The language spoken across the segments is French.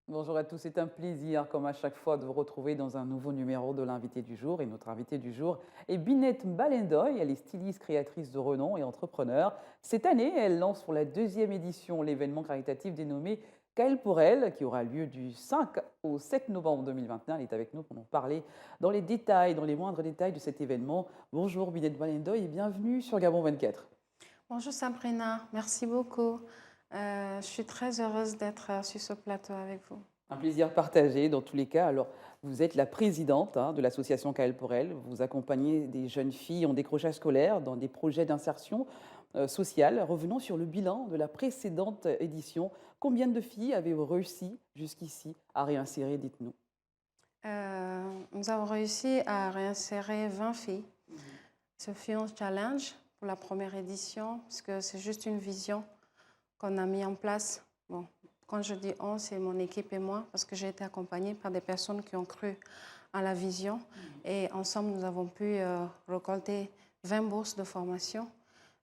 Bonjour à tous, c'est un plaisir, comme à chaque fois, de vous retrouver dans un nouveau numéro de l'invité du jour. Et notre invité du jour est Binette Balendoy. Elle est styliste, créatrice de renom et entrepreneur. Cette année, elle lance pour la deuxième édition l'événement caritatif dénommé Kael pour elle, qui aura lieu du 5 au 7 novembre 2021. Elle est avec nous pour nous parler dans les détails, dans les moindres détails de cet événement. Bonjour Binette Balendoy et bienvenue sur Gabon 24. Bonjour Sabrina, merci beaucoup. Je suis très heureuse d'être sur ce plateau avec vous. Un plaisir partagé dans tous les cas. Alors, vous êtes la présidente de l'association Kael pour elle. Vous accompagnez des jeunes filles en décrochage scolaire dans des projets d'insertion sociale. Revenons sur le bilan de la précédente édition. Combien de filles avez-vous réussi jusqu'ici à réinsérer? Dites-nous. Nous avons réussi à réinsérer 20 filles. Ce fut un challenge pour la première édition, parce que c'est juste une vision qu'on a mis en place. Bon, quand je dis on, c'est mon équipe et moi, parce que j'ai été accompagnée par des personnes qui ont cru à la vision. Et ensemble, nous avons pu récolter 20 bourses de formation.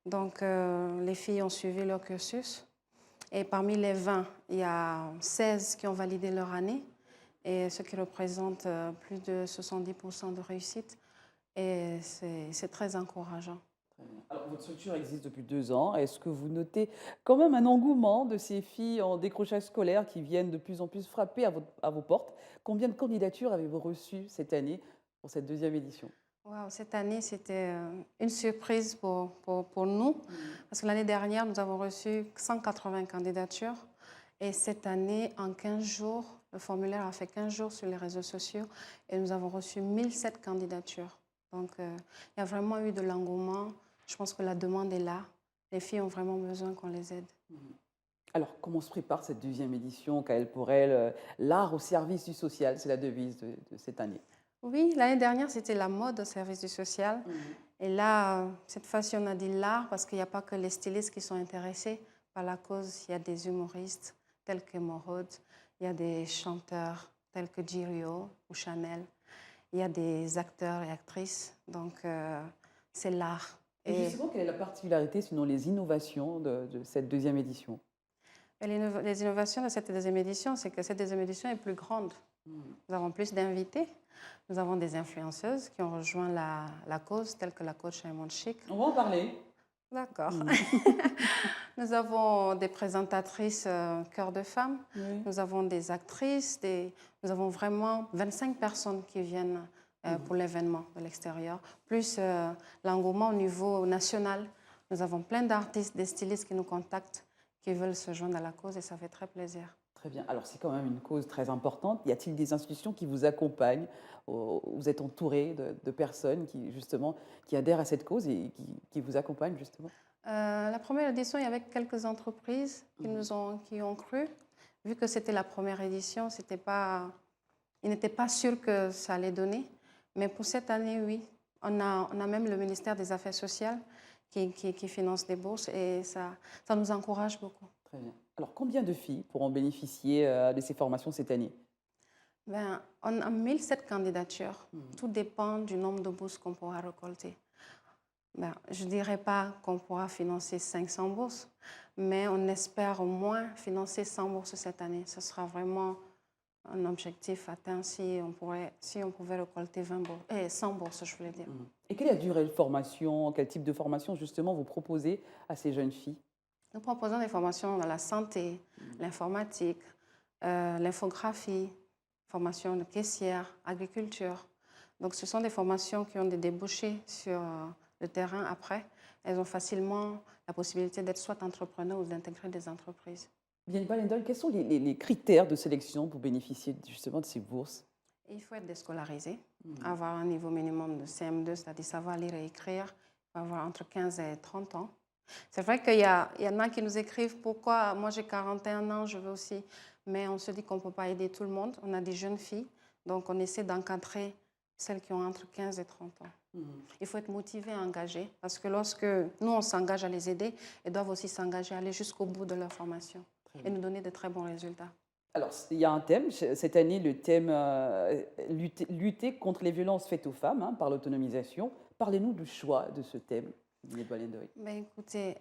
Donc, les filles ont suivi leur cursus. Et parmi les 20, il y a 16 qui ont validé leur année, et ce qui représente plus de 70% de réussite. Et c'est très encourageant. Alors, votre structure existe depuis 2 ans. Est-ce que vous notez quand même un engouement de ces filles en décrochage scolaire qui viennent de plus en plus frapper à vos portes? Combien de candidatures avez-vous reçues cette année pour cette deuxième édition? Wow, cette année, c'était une surprise pour nous, parce que l'année dernière, nous avons reçu 180 candidatures. Et cette année, en 15 jours, le formulaire a fait 15 jours sur les réseaux sociaux et nous avons reçu 1007 candidatures. Donc, il y a vraiment eu de l'engouement. Je pense que la demande est là. Les filles ont vraiment besoin qu'on les aide. Alors, comment se prépare cette deuxième édition, Kael pour elle, l'art au service du social, c'est la devise de cette année. Oui, l'année dernière, c'était la mode au service du social. Et là, cette fois-ci, on a dit l'art parce qu'il n'y a pas que les stylistes qui sont intéressés par la cause. Il y a des humoristes tels que Morod, il y a des chanteurs tels que Jirio ou Chanel, il y a des acteurs et actrices. Donc, c'est l'art. Et justement, quelle est la particularité, sinon les innovations de cette deuxième édition? Et les innovations de cette deuxième édition, c'est que cette deuxième édition est plus grande. Nous avons plus d'invités. Nous avons des influenceuses qui ont rejoint la cause, telle que la coach Raymond Chic. On va en parler. D'accord. Nous avons des présentatrices cœur de femme. Oui. Nous avons des actrices. Nous avons vraiment 25 personnes qui viennent pour l'événement de l'extérieur. Plus l'engouement au niveau national. Nous avons plein d'artistes, des stylistes qui nous contactent, qui veulent se joindre à la cause et ça fait très plaisir. Très bien. Alors, c'est quand même une cause très importante. Y a-t-il des institutions qui vous accompagnent? Vous êtes entouré de personnes qui, justement, qui adhèrent à cette cause et qui vous accompagnent, justement? La première édition, il y avait quelques entreprises qui ont cru. Vu que c'était la première édition, ils n'étaient pas sûrs que ça allait donner. Mais pour cette année, oui. On a même le ministère des Affaires sociales qui finance des bourses et ça nous encourage beaucoup. Très bien. Alors, combien de filles pourront bénéficier de ces formations cette année? Ben, on a 1007 candidatures. Tout dépend du nombre de bourses qu'on pourra récolter. Ben, je ne dirais pas qu'on pourra financer 500 bourses, mais on espère au moins financer 100 bourses cette année. Ce sera vraiment un objectif atteint si on pouvait récolter 100 bourses, je voulais dire. Et quelle est la durée de formation? Quel type de formation, justement, vous proposez à ces jeunes filles? Nous proposons des formations dans la santé, l'informatique, l'infographie, formation de caissière, agriculture. Donc, ce sont des formations qui ont des débouchés sur le terrain après. Elles ont facilement la possibilité d'être soit entrepreneurs ou d'intégrer des entreprises. Bien, Balendol, quels sont les critères de sélection pour bénéficier justement de ces bourses? Il faut être déscolarisé, avoir un niveau minimum de CM2, c'est-à-dire savoir lire et écrire, il faut avoir entre 15 et 30 ans. C'est vrai qu'il y en a qui nous écrivent « Pourquoi moi j'ai 41 ans, je veux aussi ». Mais on se dit qu'on ne peut pas aider tout le monde. On a des jeunes filles, donc on essaie d'encadrer celles qui ont entre 15 et 30 ans. Il faut être motivé et engagé, parce que lorsque nous, on s'engage à les aider, elles doivent aussi s'engager à aller jusqu'au bout de leur formation et nous donner de très bons résultats. Alors, il y a un thème, cette année, le thème lutter contre les violences faites aux femmes hein, par l'autonomisation. Parlez-nous du choix de ce thème, Binette Balendoy. Ben, écoutez,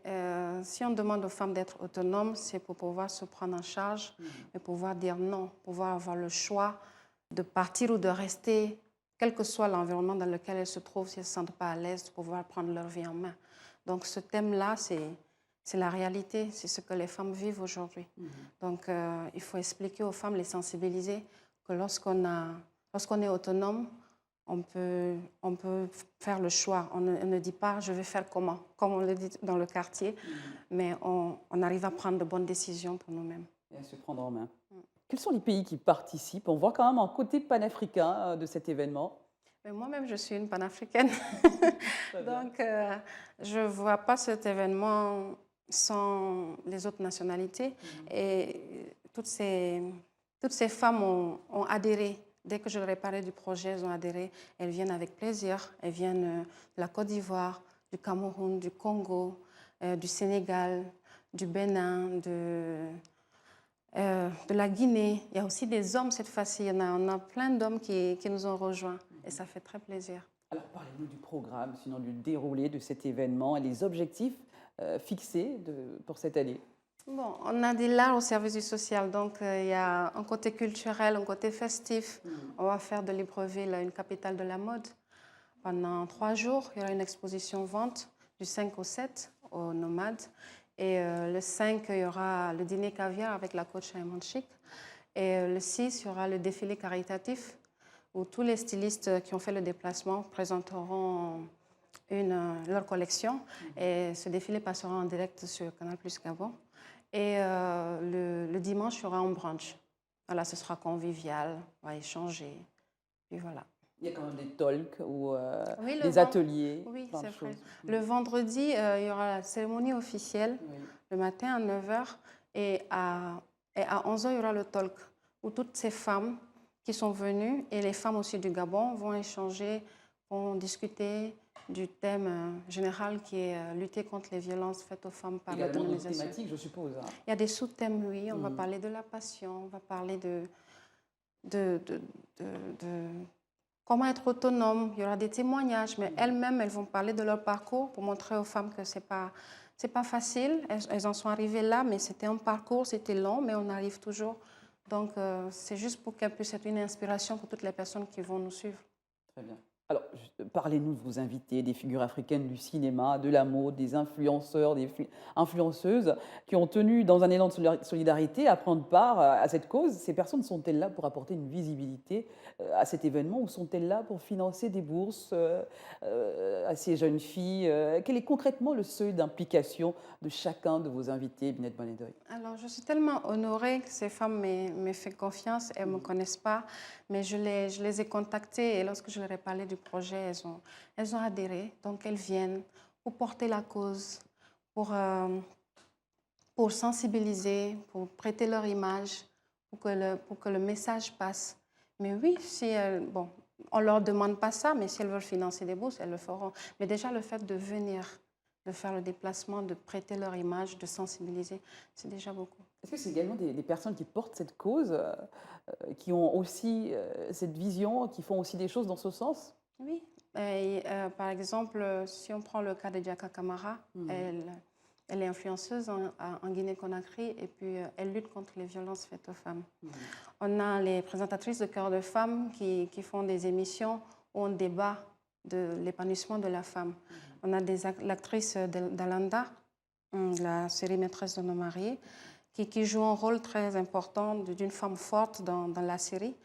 si on demande aux femmes d'être autonomes, c'est pour pouvoir se prendre en charge et pouvoir dire non, pouvoir avoir le choix de partir ou de rester, quel que soit l'environnement dans lequel elles se trouvent, si elles ne se sentent pas à l'aise, de pouvoir prendre leur vie en main. Donc ce thème-là, c'est la réalité, c'est ce que les femmes vivent aujourd'hui. Donc il faut expliquer aux femmes, les sensibiliser, que lorsqu'on est autonome, on peut faire le choix. On ne dit pas je vais faire comment, comme on le dit dans le quartier, mais on arrive à prendre de bonnes décisions pour nous-mêmes. Et à se prendre en main. Quels sont les pays qui participent? On voit quand même un côté panafricain de cet événement. Mais moi-même, je suis une panafricaine. Très bien. Donc, je ne vois pas cet événement sans les autres nationalités. Et toutes ces femmes ont adhéré. Dès que je leur ai parlé du projet, elles ont adhéré. Elles viennent avec plaisir. Elles viennent de la Côte d'Ivoire, du Cameroun, du Congo, du Sénégal, du Bénin, de la Guinée. Il y a aussi des hommes cette fois-ci. On a plein d'hommes qui nous ont rejoints. Et ça fait très plaisir. Alors, parlez-nous du programme, sinon du déroulé de cet événement et les objectifs fixés pour cette année. Bon, on a de l'art au service du social, donc il y a un côté culturel, un côté festif. On va faire de Libreville une capitale de la mode. Pendant 3 jours, il y aura une exposition vente du 5 au 7 au Nomade. Et le 5, il y aura le dîner caviar avec la coach Raymond Chic. Et le 6, il y aura le défilé caritatif où tous les stylistes qui ont fait le déplacement présenteront leur collection. Et ce défilé passera en direct sur Canal+ Gabon. Et le dimanche, il y aura un brunch. Voilà, ce sera convivial, on va échanger. Puis voilà. Il y a quand même des talks ou Oui, des ateliers. Oui, plein de c'est vrai. choses. Le vendredi, il y aura la cérémonie officielle, Oui. le matin à 9 h. Et à 11 h, il y aura le talk, où toutes ces femmes qui sont venues, et les femmes aussi du Gabon, vont échanger, vont discuter du thème général qui est lutter contre les violences faites aux femmes par l'autonomisation. Également thématique, je suppose. Hein. Il y a des sous-thèmes, oui. On va parler de la passion, on va parler de comment être autonome. Il y aura des témoignages, mais elles-mêmes, elles vont parler de leur parcours pour montrer aux femmes que c'est pas facile. Elles en sont arrivées là, mais c'était un parcours, c'était long, mais on arrive toujours. Donc, c'est juste pour qu'elles puissent être une inspiration pour toutes les personnes qui vont nous suivre. Très bien. Alors, parlez-nous de vos invités, des figures africaines du cinéma, de la mode, des influenceurs, des influenceuses qui ont tenu, dans un élan de solidarité, à prendre part à cette cause. Ces personnes sont-elles là pour apporter une visibilité à cet événement ou sont-elles là pour financer des bourses à ces jeunes filles? Quel est concrètement le seuil d'implication de chacun de vos invités, Binette Balendoy? Alors, je suis tellement honorée que ces femmes m'aient fait confiance. Elles ne me connaissent pas, mais je les ai contactées et lorsque je leur ai parlé du projet, elles ont adhéré. Donc, elles viennent pour porter la cause, pour sensibiliser, pour prêter leur image, pour que le message passe. Mais oui, bon, on ne leur demande pas ça, mais si elles veulent financer des bourses, elles le feront. Mais déjà, le fait de venir, de faire le déplacement, de prêter leur image, de sensibiliser, c'est déjà beaucoup. Est-ce que c'est également des personnes qui portent cette cause, qui ont aussi cette vision, qui font aussi des choses dans ce sens? Oui. Et, par exemple, si on prend le cas de Diaka Kamara, elle est influenceuse en Guinée-Conakry et puis elle lutte contre les violences faites aux femmes. On a les présentatrices de Cœur de Femmes qui font des émissions où on débat de l'épanouissement de la femme. On a l'actrice d'Alanda, la série Maîtresse de nos mariés, qui joue un rôle très important d'une femme forte dans la série.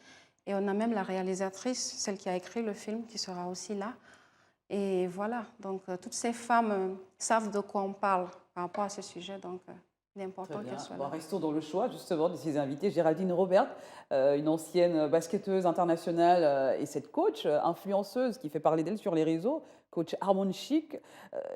Et on a même la réalisatrice, celle qui a écrit le film, qui sera aussi là. Et voilà, donc toutes ces femmes savent de quoi on parle par rapport à ce sujet, donc il est important qu'elles soient là. Restons dans le choix justement de ces invités. Géraldine Robert, une ancienne basketteuse internationale et cette coach, influenceuse qui fait parler d'elle sur les réseaux, coach Raymond Chic.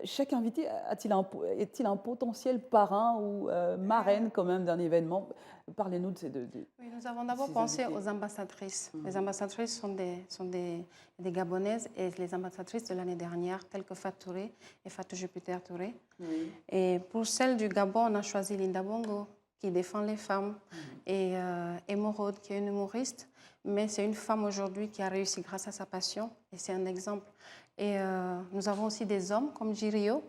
Chaque invité est-il un potentiel parrain ou marraine quand même d'un événement? Parlez-nous de Oui, nous avons d'abord pensé aux ambassadrices. Les ambassadrices sont des Gabonaises et les ambassadrices de l'année dernière, telles que Fatou Touré et Fatou Jupiter Touré. Oui. Et pour celle du Gabon, on a choisi Linda Bongo, qui défend les femmes, et Émeraude, qui est une humoriste. Mais c'est une femme aujourd'hui qui a réussi grâce à sa passion, et c'est un exemple. Et nous avons aussi des hommes comme Jirio.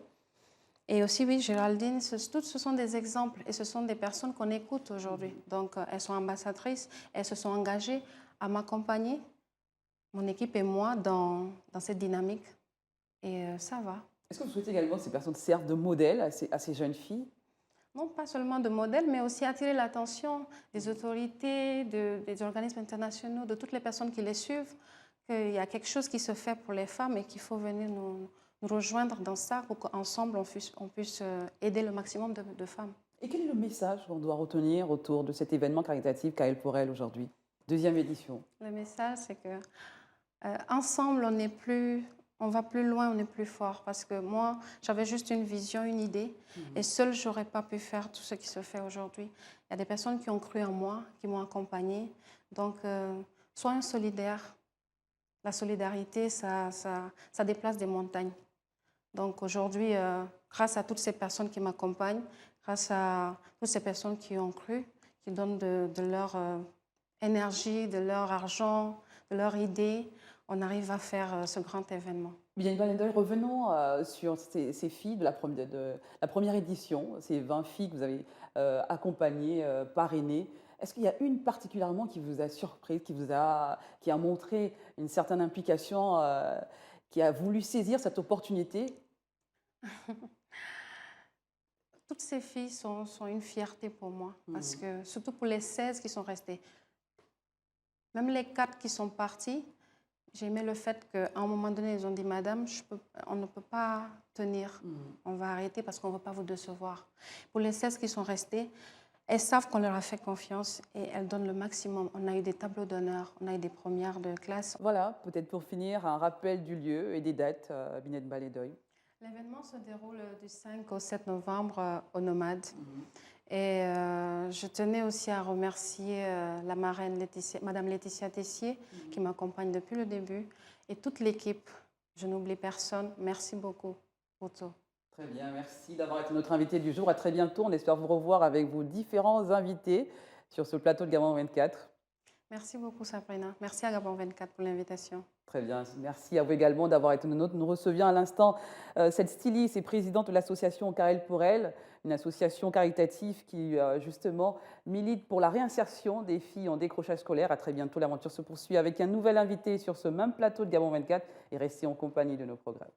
Et aussi, oui, Géraldine, toutes ce sont des exemples et ce sont des personnes qu'on écoute aujourd'hui. Donc, elles sont ambassadrices, elles se sont engagées à m'accompagner, mon équipe et moi, dans cette dynamique. Et ça va. Est-ce que vous souhaitez également que ces personnes servent de modèle à ces jeunes filles? Non pas seulement de modèles, mais aussi attirer l'attention des autorités, des organismes internationaux, de toutes les personnes qui les suivent, qu'il y a quelque chose qui se fait pour les femmes et qu'il faut venir nous rejoindre dans ça pour qu'ensemble on puisse aider le maximum de femmes. Et quel est le message qu'on doit retenir autour de cet événement caritatif Karel pour elle aujourd'hui? Deuxième édition. Le message, c'est que ensemble, on va plus loin, on est plus fort. Parce que moi, j'avais juste une vision, une idée, et seule, j'aurais pas pu faire tout ce qui se fait aujourd'hui. Il y a des personnes qui ont cru en moi, qui m'ont accompagnée. Donc, soyons solidaires. La solidarité, ça déplace des montagnes. Donc aujourd'hui, grâce à toutes ces personnes qui m'accompagnent, grâce à toutes ces personnes qui ont cru, qui donnent de leur énergie, de leur argent, de leur idée, on arrive à faire ce grand événement. Bien, Valendoy, revenons sur ces filles de la première édition, ces 20 filles que vous avez accompagnées, parrainées. Est-ce qu'il y a une particulièrement qui vous a surprise, qui a montré une certaine implication, qui a voulu saisir cette opportunité? Toutes ces filles sont une fierté pour moi, parce que, surtout pour les 16 qui sont restées. Même les 4 qui sont partis, j'ai aimé le fait qu'à un moment donné, ils ont dit « Madame, on ne peut pas tenir, on va arrêter parce qu'on ne veut pas vous décevoir ». Pour les 16 qui sont restés, elles savent qu'on leur a fait confiance et elles donnent le maximum. On a eu des tableaux d'honneur, on a eu des premières de classe. Voilà, peut-être pour finir, un rappel du lieu et des dates, Binet Balendoy. L'événement se déroule du 5 au 7 novembre au Nomade. Et je tenais aussi à remercier la marraine Madame Laetitia Tessier, qui m'accompagne depuis le début, et toute l'équipe. Je n'oublie personne. Merci beaucoup pour tout. Très bien, merci d'avoir été notre invité du jour. À très bientôt. On espère vous revoir avec vos différents invités sur ce plateau de Gabon 24. Merci beaucoup, Sabrina. Merci à Gabon 24 pour l'invitation. Très bien, merci à vous également d'avoir été nôtre. Nous recevions à l'instant cette styliste et présidente de l'association Karel pour elle, une association caritative qui justement milite pour la réinsertion des filles en décrochage scolaire. À très bientôt, l'aventure se poursuit avec un nouvel invité sur ce même plateau de Gabon 24 et restez en compagnie de nos programmes.